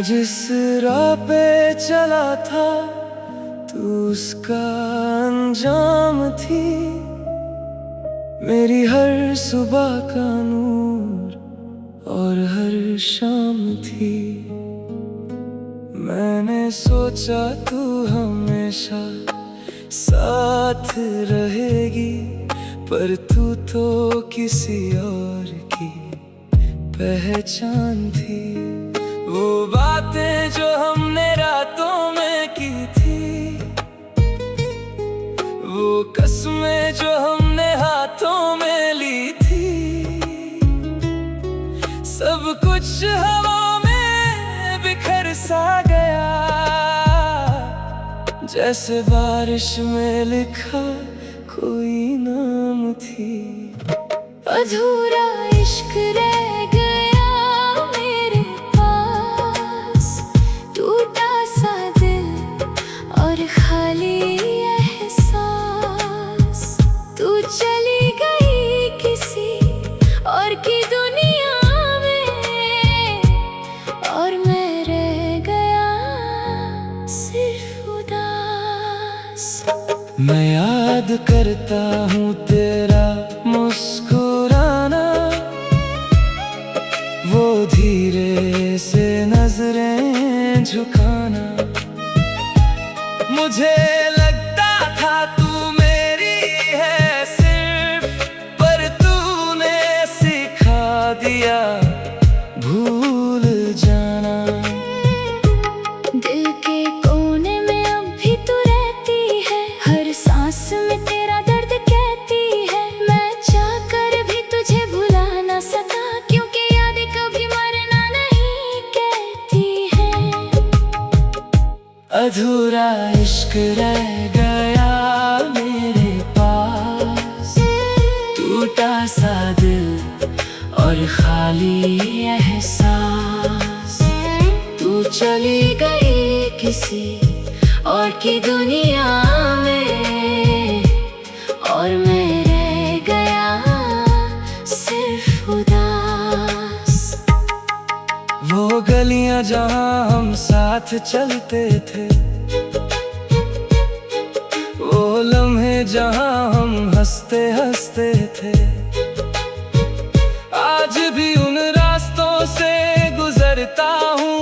जिस राह पे चला था तू उसका अंजाम थी। मेरी हर सुबह का नूर और हर शाम थी। मैंने सोचा तू हमेशा साथ रहेगी, पर तू तो किसी और की पहचान थी। वो बातें जो हमने रातों में की थी, वो कसमें जो हमने हाथों में ली थी, सब कुछ हवा में बिखर सा गया। जैसे बारिश में लिखा कोई नाम थी। अधूरा इश्क रह गया मेरे पास, टूटा सा दिल और खाली एहसास। तू चली गई किसी और की दुनिया में, और मैं रह गया सिर्फ उदास। मैं याद करता हूँ तेरा मुस्कुराना, वो धीरे से नजरें झुकाना। मुझे लगता था तू मेरी है सिर्फ, पर तूने सिखा दिया भूल जाना। दिल के कोने में अब भी तू रहती है, हर सांस में तेरा दर्द कहती है। मैं चाहकर भी तुझे भुला ना सका, क्योंकि यादें कभी मरना नहीं कहती हैं। अधूरा इश्क रह गया मेरे पास, टूटा सा दिल और खाली एहसास। तू चली गई किसी और की दुनिया में, और मैं रह गया सिर्फ उदास। वो गलियां जहां हम साथ चलते थे, वो लम्हे जहां हम हंसते हंसते थे। आज भी उन रास्तों से गुजरता हूँ,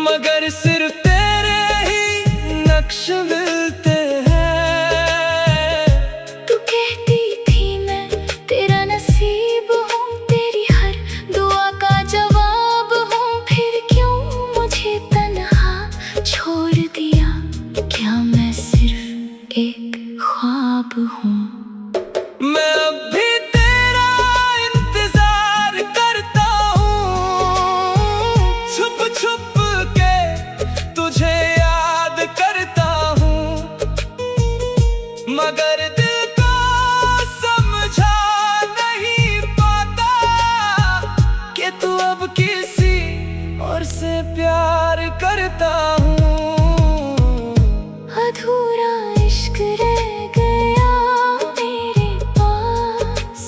मगर सिर्फ तेरे ही नक्श मिलते हैं। तू कहती थी मैं तेरा नसीब हूँ, तेरी हर दुआ का जवाब हूँ। फिर क्यों मुझे तन्हा छोड़ दिया, क्या मैं सिर्फ एक ख्वाब हूँ। मैं अब भी तेरा इंतजार करता हूँ, छुप छुप के तुझे याद करता हूँ। मगर दिल को समझा नहीं पाता कि तू अब किसी और से प्यार करता हूँ। अधूरा इश्क रह गया मेरे पास,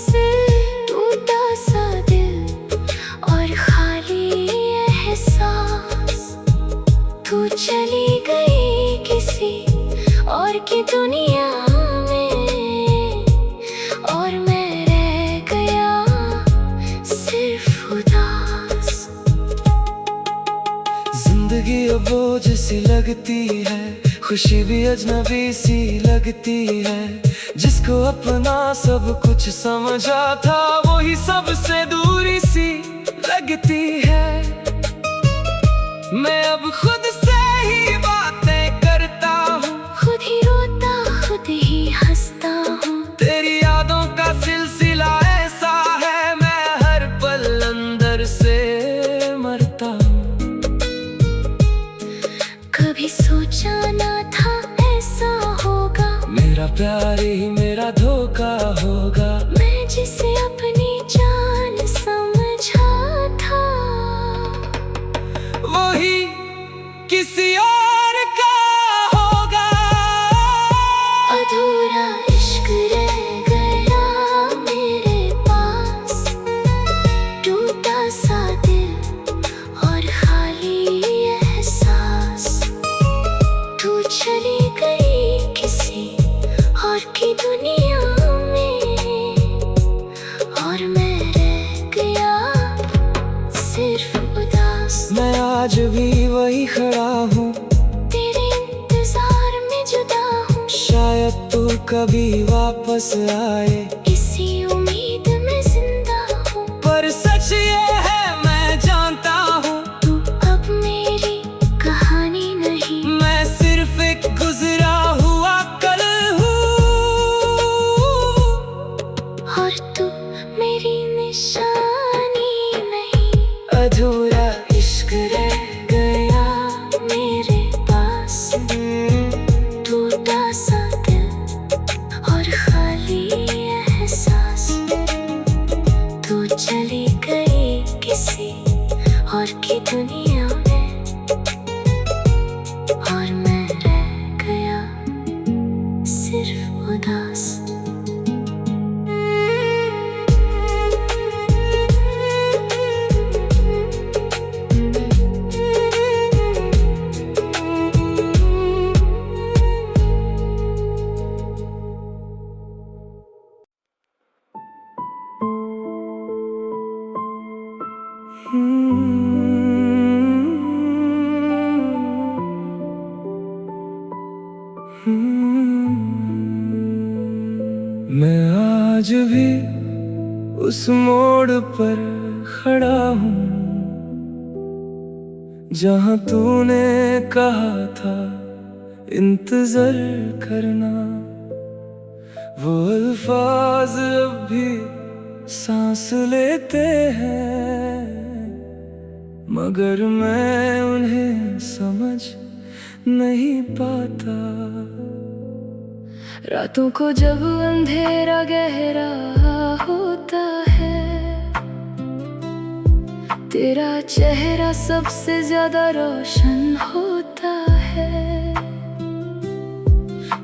टूटा सा दिल और खाली एहसास। तू चली गई किसी और की दुनिया में, और मैं रह गया सिर्फ उदास। जिंदगी अब बोझ सी लगती है, खुशी भी अजनबी सी लगती है। जिसको अपना सब कुछ समझा था, वही सबसे दूरी सी लगती है। मैं अब खुद से ही बातें करता हूँ, खुद ही रोता खुद ही हंसता हूँ। तेरी यादों का सिलसिला ऐसा है, मैं हर पल अंदर से मरता हूँ। कभी सोचा ना था ऐसा होगा, मेरा प्यार ही मेरा धोखा होगा। मैं जिसे अपनी जान समझा था, वही किसी और का होगा। अधूरा इश्क रह गया मेरे पास, टूटा सा दिल आज भी वही खड़ा हूँ, तेरे इंतजार में जुदा हूँ। शायद तू कभी वापस आए, इसी उम्मीद में जिंदा हूँ। पर सच ये है मैं जानता हूँ, तू अब मेरी कहानी नहीं। मैं सिर्फ एक गुजरा हुआ कल हूँ, और तू मेरी निशानी नहीं। अधूरा इश्क रह गया मेरे पास, टूटा सा दिल और खाली एहसास। तू चली गई किसी और की दुनिया में, और मैं रह गया सिर्फ उदास। मैं आज भी उस मोड़ पर खड़ा हूँ, जहाँ तूने कहा था इंतजार करना। वो अल्फाज अब भी सांस लेते हैं, मगर मैं उन्हें समझ नहीं पाता। रातों को जब अंधेरा गहरा होता है, तेरा चेहरा सबसे ज्यादा रोशन होता है।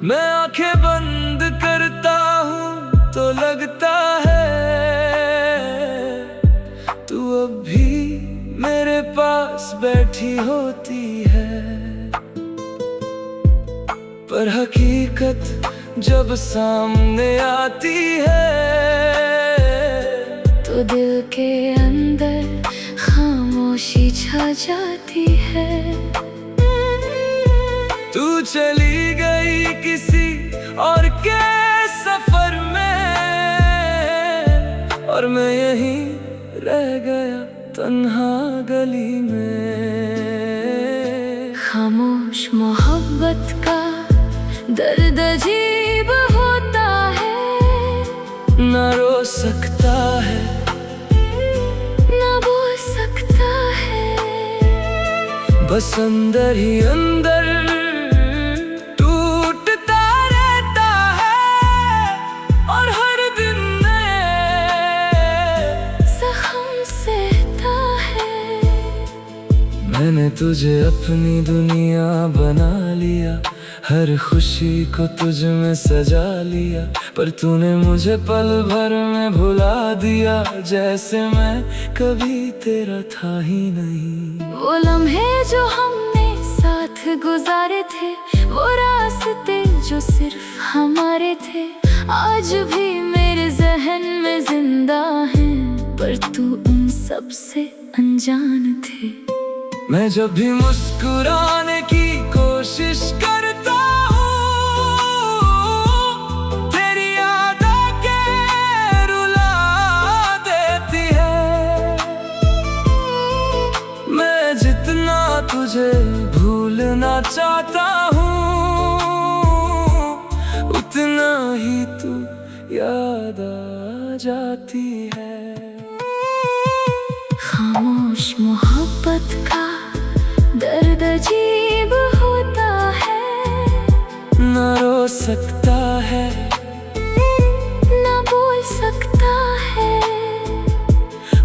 मैं आंखें बंद करता हूँ तो लगता है तू अब भी मेरे पास बैठी होती है, पर हकीकत जब सामने आती है तो दिल के अंदर खामोशी छा जाती है। तू चली गई किसी और के सफर में, और मैं यहीं रह गया तन्हा गली में। खामोश मोहब्बत का दर्द अजीब होता है, ना रो सकता है ना बोल सकता है। बस अंदर ही अंदर टूटता रहता है, और हर दिन नए जख्म सहता है। मैंने तुझे अपनी दुनिया बना लिया, हर खुशी को तुझ में सजा लिया, पर तूने मुझे पल भर में भुला दिया, जैसे मैं कभी तेरा था ही नहीं। वो लम्हे जो हमने साथ गुजारे थे, वो रास्ते जो सिर्फ हमारे थे, आज भी मेरे जहन में जिंदा हैं, पर तू उन सब से अनजान थे। मैं जब भी मुस्कुराने की कोशिश करता हूँ, तेरी याद आके रुला देती है। मैं जितना तुझे भूलना चाहता हूँ, उतना ही तू याद आ जाती है। खामोश मोहब्बत का दर्द अजीब होता है, ना रो सकता है ना बोल सकता है।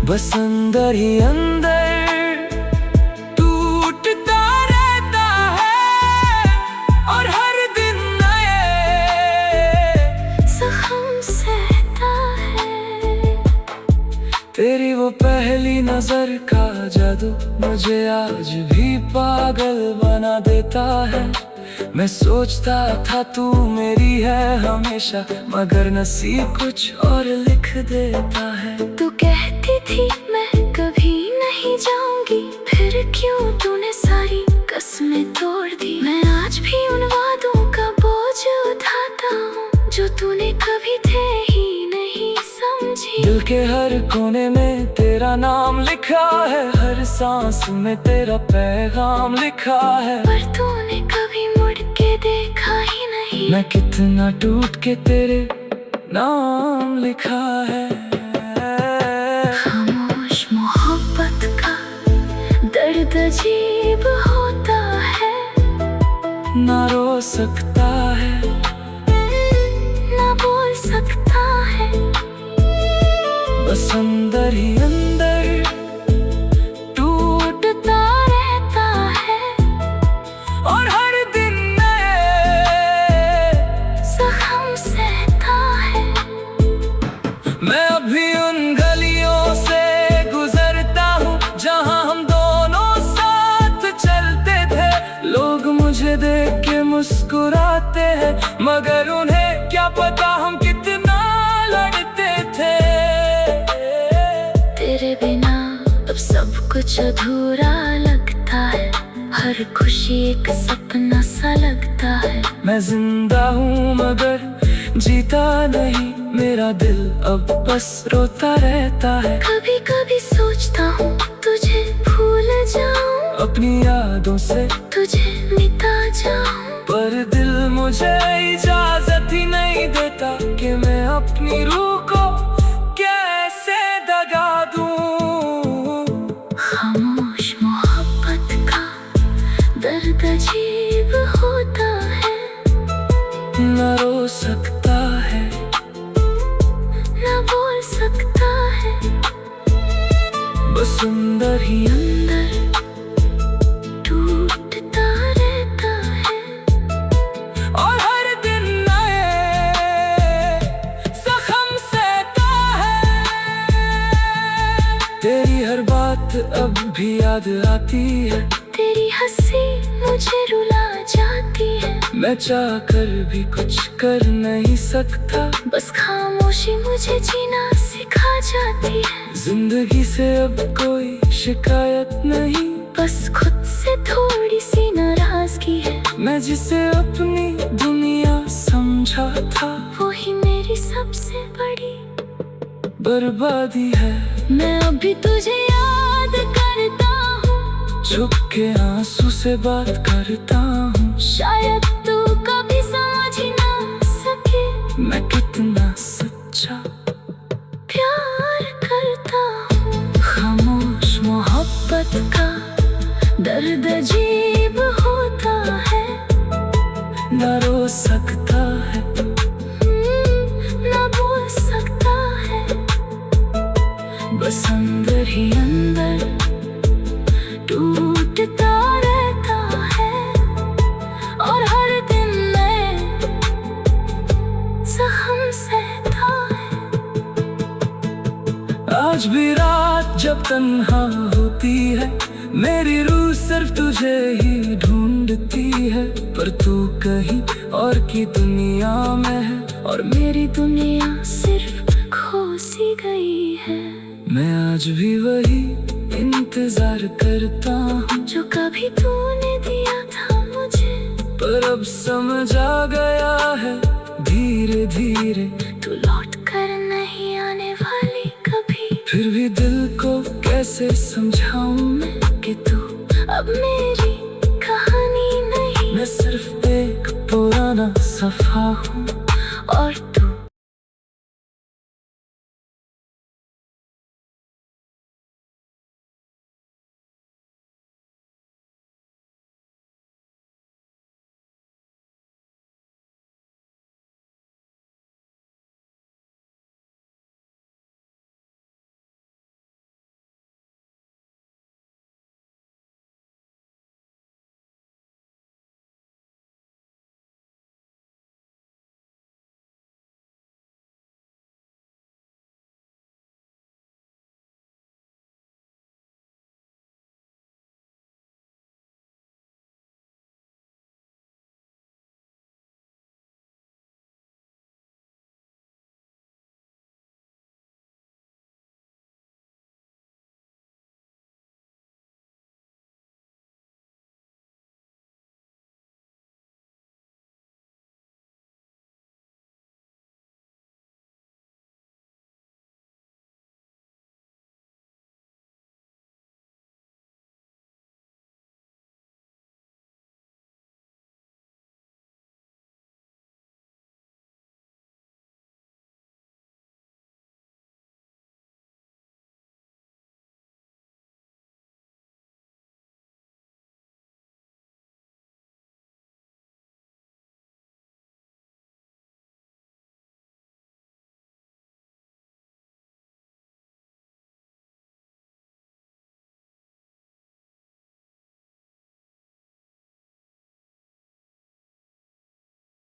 बस अंदर ही अंदर टूटता रहता है, और हर दिन नए जख्म सहता है। तेरी वो पहली नजर का जादू मुझे आज भी पागल बना देता है। मैं सोचता था तू मेरी है हमेशा, मगर नसीब कुछ और लिख देता है। तू कहती थी मैं कभी नहीं जाऊंगी, फिर क्यों तूने सारी कसमें तोड़ दी। मैं आज भी उन वादों का बोझ उठाता हूँ जो तूने कभी थे ही नहीं समझी। दिल के हर कोने में तेरा नाम लिखा है, हर सांस में तेरा पैगाम लिखा है, पर तूने कभी मुड़ के देखा ही नहीं। मैं कितना टूट के तेरे नाम लिखा है। खामोश मोहब्बत का दर्द अजीब होता है, ना रो सकता है, ना बोल सकता है, बस अंदर ही अंदर टूटता रहता है। और हर दिन नए जख्म सहता है। मैं अभी उन गलियों से गुजरता हूँ जहाँ हम दोनों साथ चलते थे। लोग मुझे देख के मुस्कुराते हैं, मगर उन्हें क्या पता हम कितना लड़ते थे। तेरे बिना अब सब कुछ अधूरा लगता है, हर खुशी एक सपना सा लगता है। मैं जिंदा हूँ मगर जीता नहीं, मेरा दिल अब बस रोता रहता है। कभी कभी सोचता हूँ तुझे भूल जाऊं, अपनी यादों से तुझे मिटा जाऊं, पर दिल मुझे इजाजत ही नहीं देता कि मैं अपनी रूह को कैसे दगा दूं। खामोश मोहब्बत का दर्द अजीब होता है, न रो सकता है, ना बोल सकता है, बस अंदर ही अंदर टूटता रहता है। और हर दिन नए जख्म सहता है। तेरी हर बात अब भी याद आती है, तेरी हंसी मुझे रुला जाती है, मैं चाह कर भी कुछ कर नहीं सकता, बस खामोशी मुझे जीना सिखा जाती है। जिंदगी से अब कोई शिकायत नहीं, बस खुद से थोड़ी सी नाराजगी है। मैं जिसे अपनी दुनिया समझा था वो ही मेरी सबसे बड़ी बर्बादी है। मैं अभी तुझे याद करता हूँ, छुप के आंसू से बात करता हूँ, शायद तू कभी समझ ही ना सके मैं कितना सच्चा प्यार करता हूँ। खामोश मोहब्बत का दर्द अजीब होता है, न रो सकता है, ना बोल सकता है, बस अंदर ही अंदर टूटता रहता है। और हर दिन मैं जख्म सहता है। आज भी रात जब तन्हा होती है, मेरी रूह सिर्फ तुझे ही ढूंढती है, पर तू कहीं और की दुनिया में है और मेरी दुनिया सिर्फ खो सी गई है। मैं आज भी वही इंतजार करता हूँ जो कभी तूने दिया था मुझे, पर अब समझ आ गया है धीरे धीरे तू लौट कर नहीं आने वाली कभी। फिर भी दिल को कैसे समझाऊं मैं कि तू अब मेरी कहानी नहीं, मैं सिर्फ एक पुराना सफा हूँ